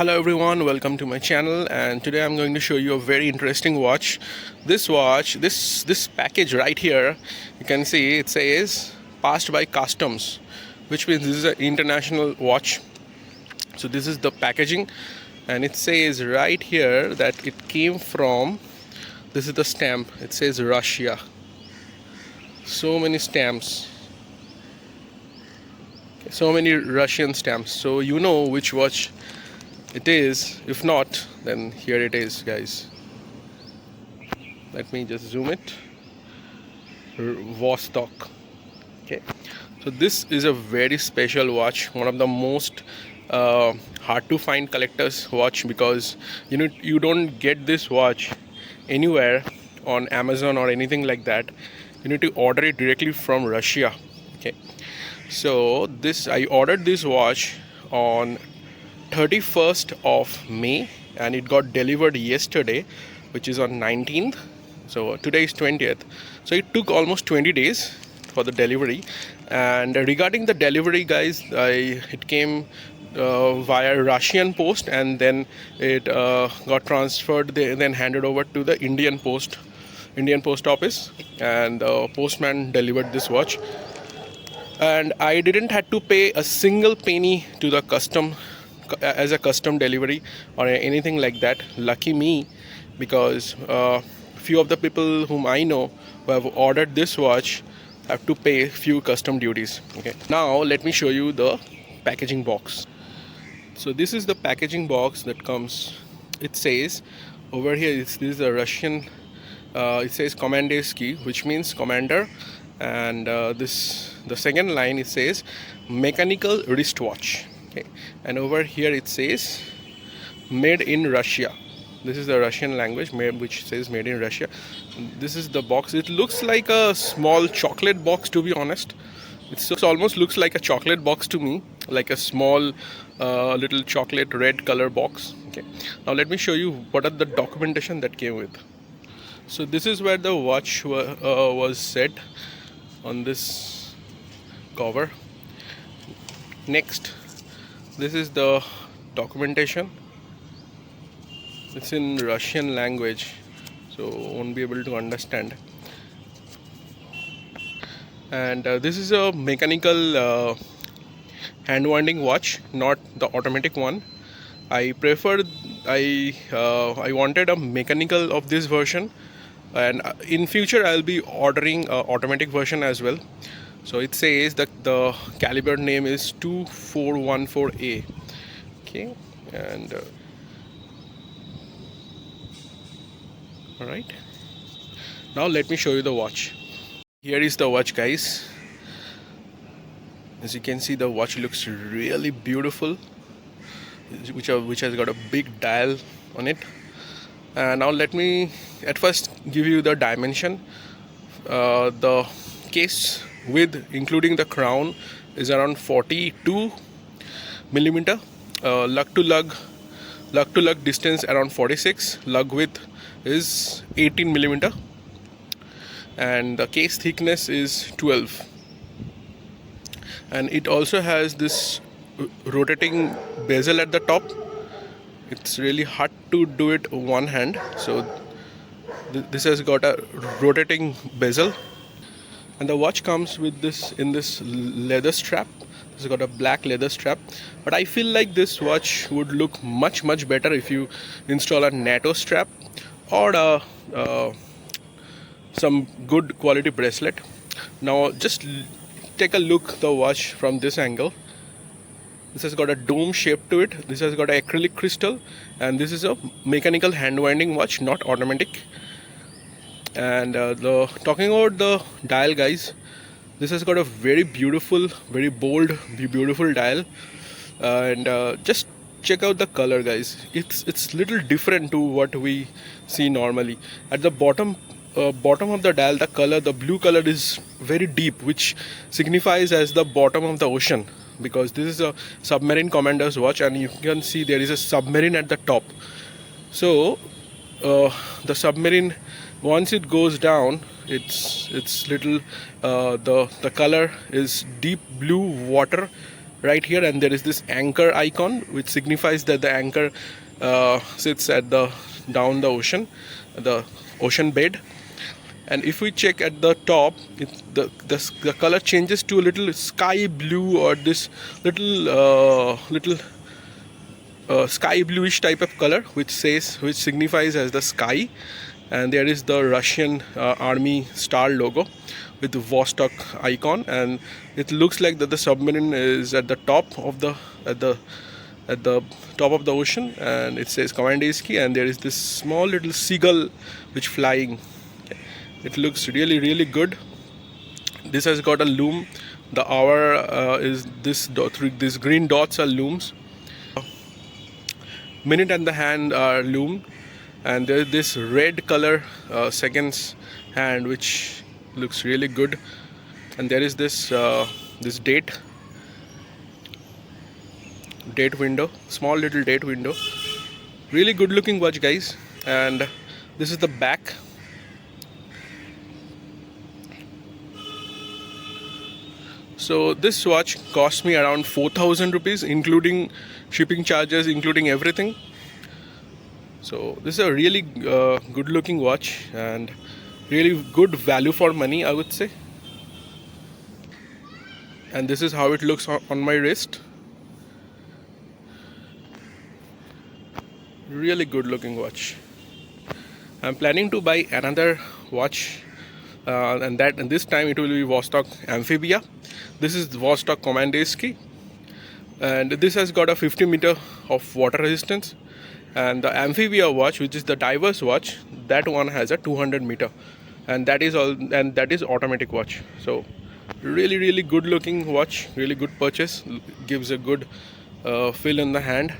Hello everyone, welcome to my channel, and today I'm going to show you a very interesting watch. This package right here, you can see it says passed by customs, which means this is an international watch. So this is the packaging, and it says right here that it came from, this is the stamp, it says Russia. So many stamps, so many Russian stamps, so you know which watch it is. If not, then here it is, guys. Let me just zoom it. Vostok. Okay, so this is a very special watch, one of the most hard to find collectors watch, because you don't get this watch anywhere on Amazon or anything like that. You need to order it directly from Russia. Okay, so I ordered this watch on 31st of May, and it got delivered yesterday, which is on 19th. So today is 20th, so it took almost 20 days for the delivery. And regarding the delivery, guys, it came via Russian post, and then it got transferred, then handed over to the Indian post office, and the postman delivered this watch. And I didn't had to pay a single penny to the custom as a custom delivery or anything like that. Lucky me, because few of the people whom I know who have ordered this watch have to pay few custom duties. Okay, now let me show you the packaging box. So this is the packaging box that comes. It says over here, this is a Russian, it says Komandirskie, which means commander, and the second line, it says mechanical wristwatch. Okay, and over here it says made in Russia. This is the Russian language, which says made in Russia. This is the box. It looks like a small chocolate box, to be honest. It almost looks like a chocolate box to me, like a small little chocolate red color box. Okay, now let me show you what are the documentation that came with. So this is where the watch was set on this cover. Next, this is the documentation. It's in Russian language, so won't be able to understand. And this is a mechanical hand winding watch, not the automatic one. I wanted a mechanical of this version, and in future I'll be ordering a automatic version as well. So it says that the caliber name is 2414A. Okay, and all right, now let me show you the watch. Here is the watch, guys. As you can see, the watch looks really beautiful, which has got a big dial on it. Now let me at first give you the dimension. The case width, including the crown, is around 42 millimeter. Lug to lug distance around 46. Lug width is 18 millimeter, and the case thickness is 12. And it also has this rotating bezel at the top. It's really hard to do it one hand, so this has got a rotating bezel. And the watch comes with this leather strap. It's got a black leather strap, but I feel like this watch would look much better if you install a NATO strap or some good quality bracelet. Now just take a look the watch from this angle. This has got a dome shape to it. This has got an acrylic crystal, and this is a mechanical hand winding watch, not automatic. And talking about the dial, guys, this has got a very beautiful, very bold, beautiful dial. And just check out the color, guys. It's little different to what we see normally. At the bottom of the dial, the blue color is very deep, which signifies as the bottom of the ocean, because this is a submarine commander's watch, and you can see there is a submarine at the top. So the submarine, once it goes down, it's little the color is deep blue water, right here, and there is this anchor icon, which signifies that the anchor sits at the down the ocean bed. And if we check at the top, the color changes to a little sky blue, or this little sky bluish type of color, which signifies as the sky. And there is the Russian army star logo with the Vostok icon, and it looks like that the submarine is at the top of the at the top of the ocean, and it says Komandirskie, and there is this small little seagull which flying. It looks really good. This has got a loom. The hour is this these green dots are looms. Minute and the hand are loomed, and there is this red color seconds hand, which looks really good. And there is this this date window, small little date window. Really good looking watch, guys. And this is the back. So this watch cost me around 4,000 rupees, including shipping charges, including everything. So this is a really good looking watch, and really good value for money, I would say. And this is how it looks on my wrist. Really good looking watch. I'm planning to buy another watch, and this time it will be Vostok Amphibia. This is Vostok Komandirskie, and this has got a 50 meter of water resistance. And the Amphibia watch, which is the diver's watch, that one has a 200 meter, and that is automatic watch. So really good looking watch, really good purchase, gives a good feel in the hand.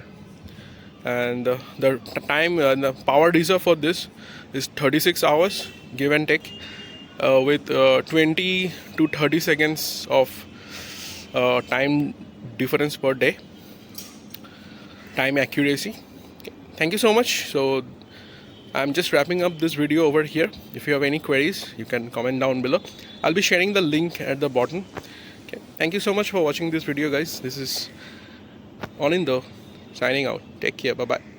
And the time the power reserve for this is 36 hours give and take, with 20 to 30 seconds of time difference per day, time accuracy. Okay. Thank you so much. So I'm just wrapping up this video over here. If you have any queries, you can comment down below. I'll be sharing the link at the bottom. Okay. Thank you so much for watching this video, guys. This is Anindo signing out. Take care. Bye bye.